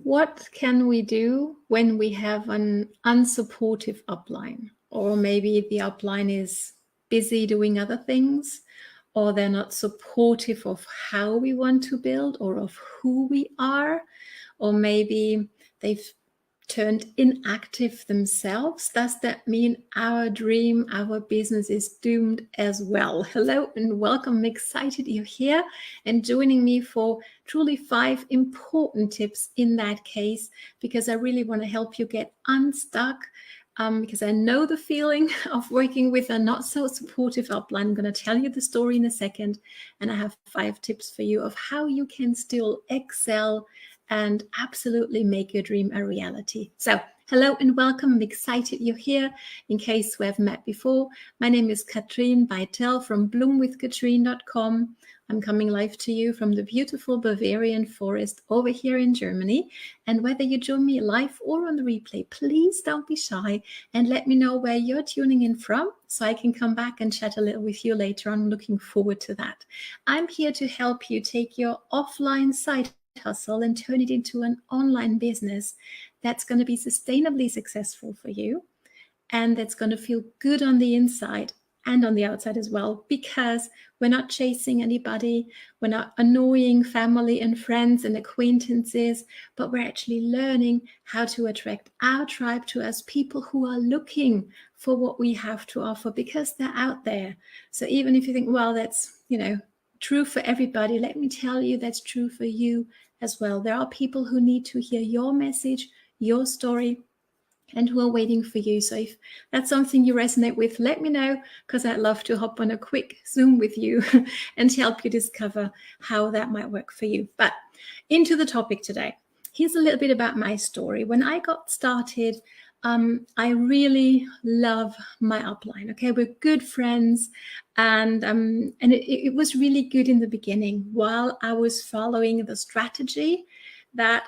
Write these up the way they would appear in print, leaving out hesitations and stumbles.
What can we do when we have an unsupportive upline? Or maybe the upline is busy doing other things, or they're not supportive of how we want to build or of who we are, or maybe they've turned inactive themselves. Does that mean our dream, our business is doomed as well? Hello and welcome. I'm excited you're here and joining me for truly 5 important tips in that case, because I really want to help you get unstuck. Because I know the feeling of working with a not so supportive upline. I'm going to tell you the story in a second, and I have 5 tips for you of how you can still excel and absolutely make your dream a reality. So hello and welcome. I'm excited you're here. In case we have met before, my name is Katrin from bloomwithkatrin.com. I'm coming live to you from the beautiful Bavarian forest over here in Germany. And whether you join me live or on the replay, please don't be shy and let me know where you're tuning in from so I can come back and chat a little with you later on. I'm looking forward to that. I'm here to help you take your offline side hustle and turn it into an online business that's going to be sustainably successful for you, and that's going to feel good on the inside and on the outside as well, because we're not chasing anybody, we're not annoying family and friends and acquaintances, but we're actually learning how to attract our tribe to us, people who are looking for what we have to offer, because they're out there. So even if you think, well, that's, true for everybody, let me tell you, that's true for you as well. There are people who need to hear your message, your story, and who are waiting for you. So if that's something you resonate with, let me know, because I'd love to hop on a quick Zoom with you and help you discover how that might work for you. But into the topic today. Here's a little bit about my story. When I got started, I really love my upline. Okay, we're good friends, and it was really good in the beginning while I was following the strategy that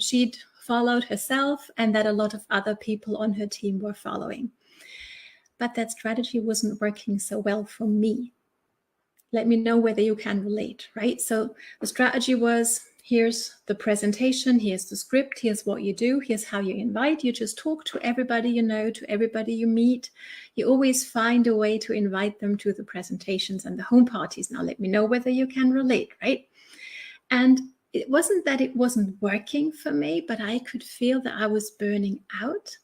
she'd followed herself and that a lot of other people on her team were following. But that strategy wasn't working so well for me. Let me know whether you can relate, right? So the strategy was, here's the presentation, here's the script, here's what you do, here's how you invite. You just talk to everybody you know, to everybody you meet. You always find a way to invite them to the presentations and the home parties. Now let me know whether you can relate, right? And it wasn't that it wasn't working for me, but I could feel that I was burning out.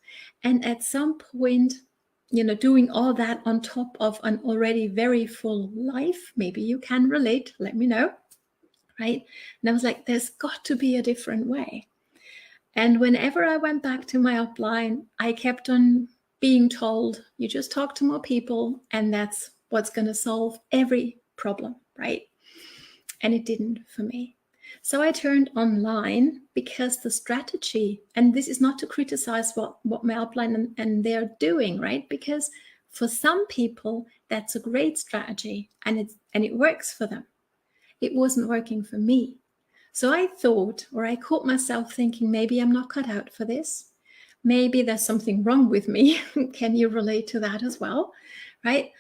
And at some point, doing all that on top of an already very full life, maybe you can relate, let me know, right? And I was like, there's got to be a different way. And whenever I went back to my upline, I kept on being told, you just talk to more people and that's what's going to solve every problem, right? And it didn't for me. So I turned online because the strategy, and this is not to criticize what my upline and they're doing, right? Because for some people, that's a great strategy and it works for them. It wasn't working for me. So I thought, or I caught myself thinking, maybe I'm not cut out for this. Maybe there's something wrong with me. Can you relate to that as well, right?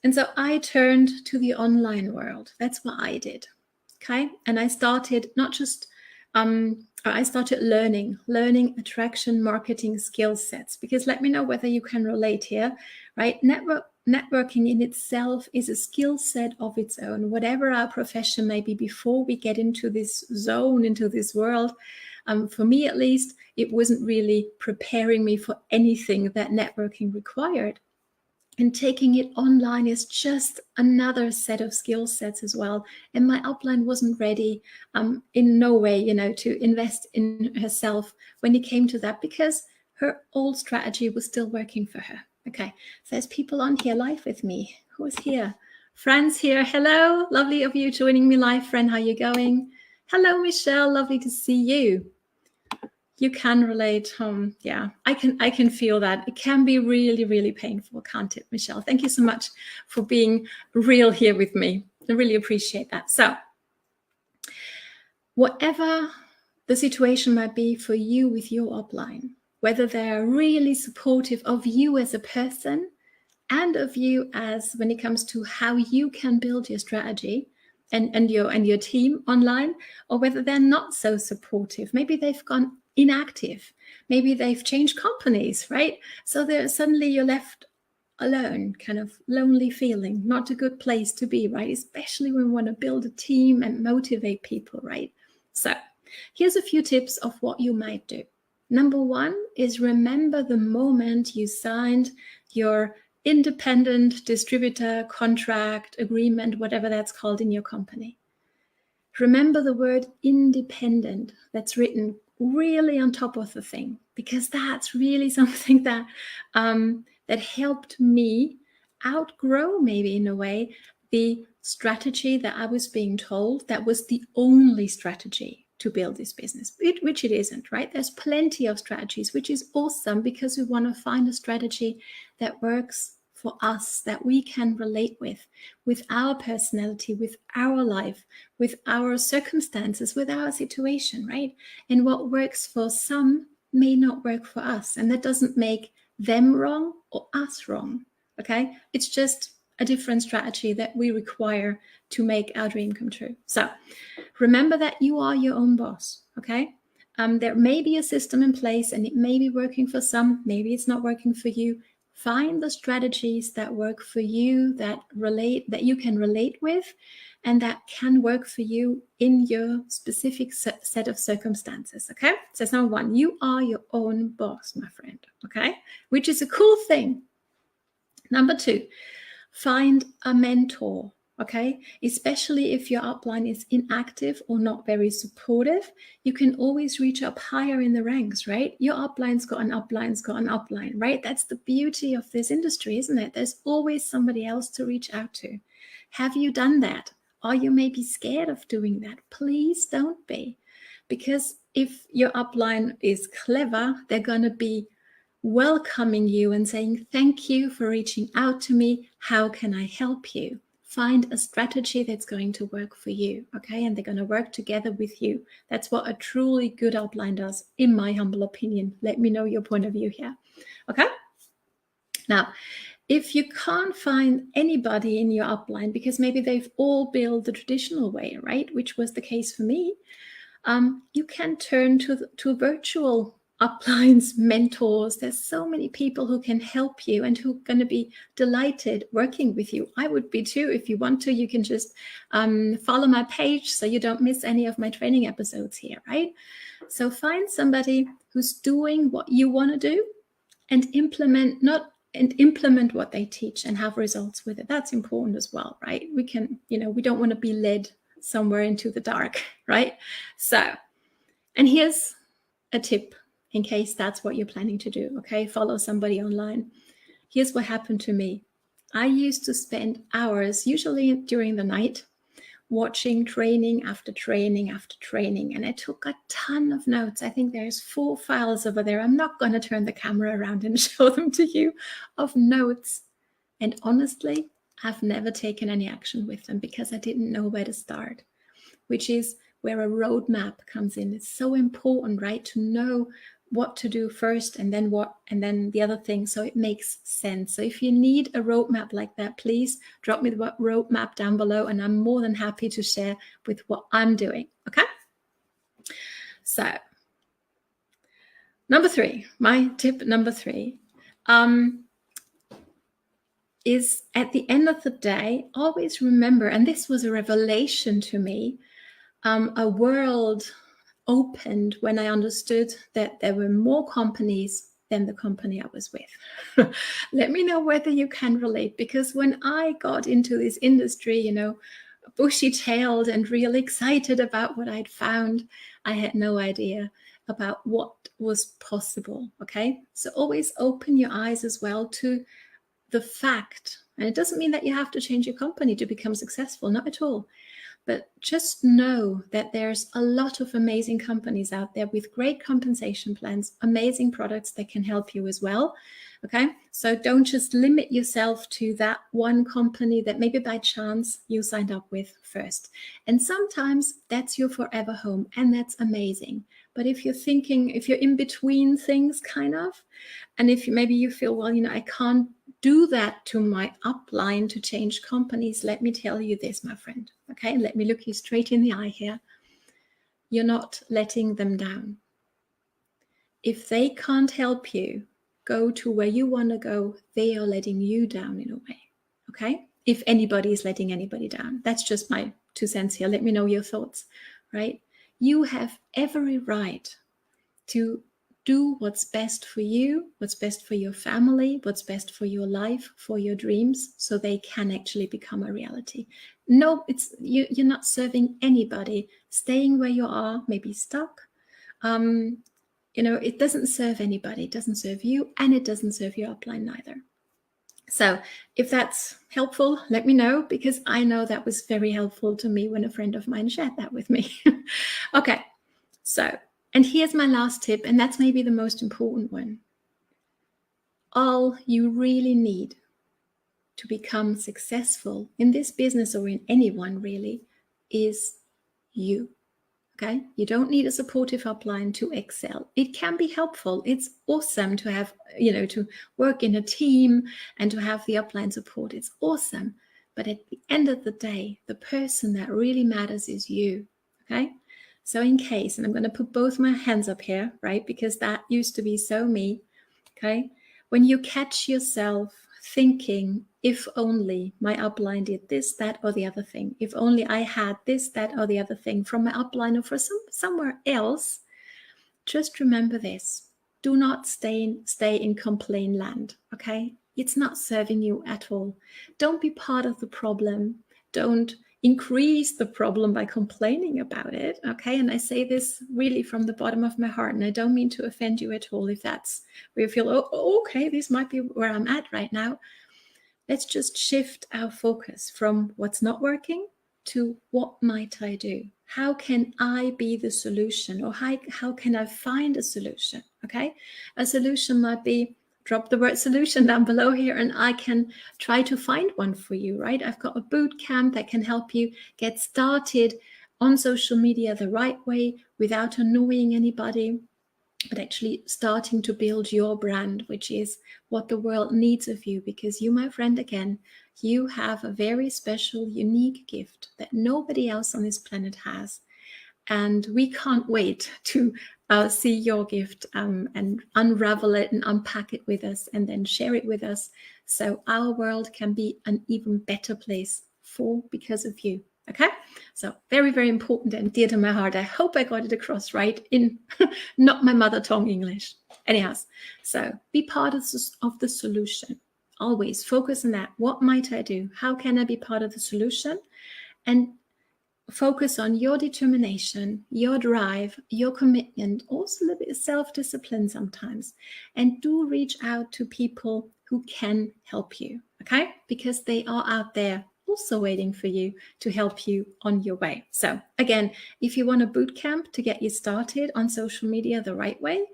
And so I turned to the online world. That's what I did. Okay. And I started I started learning attraction marketing skill sets, because let me know whether you can relate here, right? Networking in itself is a skill set of its own, whatever our profession may be. Before we get into this zone, into this world, for me at least, it wasn't really preparing me for anything that networking required. And taking it online is just another set of skill sets as well. And my upline wasn't ready in no way, to invest in herself when it came to that, because her old strategy was still working for her. Okay, so there's people on here live with me. Who is here? Fran's here. Hello, lovely of you joining me live. Friend, how you going? Hello, Michelle, lovely to see you. You can relate. Yeah, I can feel that. It can be really, really painful, can't it, Michelle? Thank you so much for being real here with me. I really appreciate that. So whatever the situation might be for you with your upline, whether they're really supportive of you as a person and of you as when it comes to how you can build your strategy, and your team online, or whether they're not so supportive. Maybe they've gone inactive. Maybe they've changed companies, right? So suddenly you're left alone, kind of lonely feeling, not a good place to be, right? Especially when we want to build a team and motivate people, right? So here's a few tips of what you might do. Number one is remember the moment you signed your independent distributor contract, agreement, whatever that's called in your company. Remember the word independent that's written really on top of the thing, because that's really something that that helped me outgrow, maybe in a way, the strategy that I was being told that was the only strategy to build this business, which it isn't, right? There's plenty of strategies, which is awesome, because we want to find a strategy that works for us, that we can relate with our personality, with our life, with our circumstances, with our situation, right? And what works for some may not work for us. And that doesn't make them wrong or us wrong, okay? It's just a different strategy that we require to make our dream come true. So remember that you are your own boss, okay? There may be a system in place and it may be working for some, maybe it's not working for you. Find the strategies that work for you, that you can relate with, and that can work for you in your specific set of circumstances, okay? So that's number one. You are your own boss, my friend, okay? Which is a cool thing. Number two, find a mentor, okay? Especially if your upline is inactive or not very supportive, you can always reach up higher in the ranks, right? Your upline's got an upline, right? That's the beauty of this industry, isn't it? There's always somebody else to reach out to. Have you done that? Are you maybe scared of doing that? Please don't be. Because if your upline is clever, they're going to be welcoming you and saying, thank you for reaching out to me. How can I help you? Find a strategy that's going to work for you, okay? And they're going to work together with you. That's what a truly good upline does, in my humble opinion. Let me know your point of view here, okay? Now, if you can't find anybody in your upline, because maybe they've all built the traditional way, right? Which was the case for me. You can turn to virtual uplines, mentors. There's so many people who can help you and who are going to be delighted working with you. I would be too. If you want to, you can just follow my page so you don't miss any of my training episodes here, right? So find somebody who's doing what you want to do and implement what they teach and have results with it. That's important as well, right? We can, we don't want to be led somewhere into the dark, right? So, and here's a tip in case that's what you're planning to do, okay? Follow somebody online. Here's what happened to me. I used to spend hours, usually during the night, watching training after training after training, and I took a ton of notes. I think there's 4 files over there. I'm not going to turn the camera around and show them to you, of notes. And honestly, I've never taken any action with them because I didn't know where to start, which is where a roadmap comes in. It's so important, right, to know what to do first and then what, and then the other thing, so it makes sense. So if you need a roadmap like that, please drop me the roadmap down below, and I'm more than happy to share with what I'm doing, okay? So number 3, my tip number 3, is at the end of the day, always remember, and this was a revelation to me, a world opened when I understood that there were more companies than the company I was with. Let me know whether you can relate, because when I got into this industry, bushy-tailed and really excited about what I'd found, I had no idea about what was possible, okay? So always open your eyes as well to the fact, and it doesn't mean that you have to change your company to become successful, not at all. But just know that there's a lot of amazing companies out there with great compensation plans, amazing products that can help you as well. Okay, so don't just limit yourself to that one company that maybe by chance you signed up with first. And sometimes that's your forever home, and that's amazing. But if you're thinking, if you're in between things kind of, and if maybe you feel, well, I can't do that to my upline to change companies, let me tell you this, my friend. Okay, let me look you straight in the eye here. You're not letting them down. If they can't help you go to where you want to go, they are letting you down in a way. Okay, if anybody is letting anybody down, that's just my 2 cents here. Let me know your thoughts, right? You have every right to do what's best for you, what's best for your family, what's best for your life, for your dreams, so they can actually become a reality. No, you're not serving anybody. Staying where you are, maybe stuck. It doesn't serve anybody. It doesn't serve you, and it doesn't serve your upline neither. So if that's helpful, let me know, because I know that was very helpful to me when a friend of mine shared that with me. Okay, so, and here's my last tip, and that's maybe the most important one. All you really need to become successful in this business, or in anyone really, is you. Okay, you don't need a supportive upline to excel. It can be helpful. It's awesome to have, to work in a team and to have the upline support. It's awesome. But at the end of the day, the person that really matters is you. Okay, so in case, and I'm going to put both my hands up here, right, because that used to be so me. Okay, when you catch yourself thinking, if only my upline did this, that, or the other thing, if only I had this, that, or the other thing from my upline or for somewhere else, just remember this. Do not stay in complain land, okay? It's not serving you at all. Don't be part of the problem. Don't increase the problem by complaining about it, okay? And I say this really from the bottom of my heart, and I don't mean to offend you at all if that's where you feel, oh, okay, this might be where I'm at right now. Let's just shift our focus from what's not working to what might I do? How can I be the solution? Or how can I find a solution? Okay, a solution might be, drop the word solution down below here, and I can try to find one for you, right? I've got a boot camp that can help you get started on social media the right way without annoying anybody, but actually starting to build your brand, which is what the world needs of you. Because you, my friend, again, you have a very special, unique gift that nobody else on this planet has. And we can't wait to see your gift and unravel it and unpack it with us, and then share it with us, so our world can be an even better place because of you. Okay, so very, very important and dear to my heart. I hope I got it across right in not my mother tongue English. Anyhow, so be part of the solution. Always focus on that. What might I do? How can I be part of the solution? And focus on your determination, your drive, your commitment, also a little bit of self-discipline sometimes. And do reach out to people who can help you, okay? Because they are out there also waiting for you to help you on your way. So again, if you want a boot camp to get you started on social media the right way,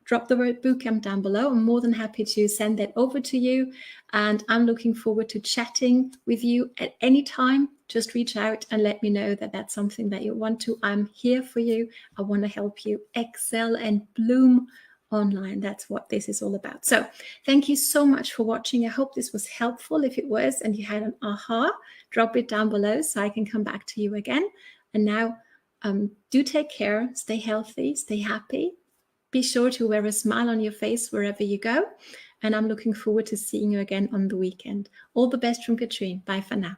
drop the word bootcamp down below. I'm more than happy to send that over to you. And I'm looking forward to chatting with you at any time. Just reach out and let me know that that's something that you want to. I'm here for you. I want to help you excel and bloom online. That's what this is all about. So thank you so much for watching. I hope this was helpful. If it was and you had an aha, drop it down below so I can come back to you again. And now do take care, stay healthy, stay happy. Be sure to wear a smile on your face wherever you go. And I'm looking forward to seeing you again on the weekend. All the best from Katrin. Bye for now.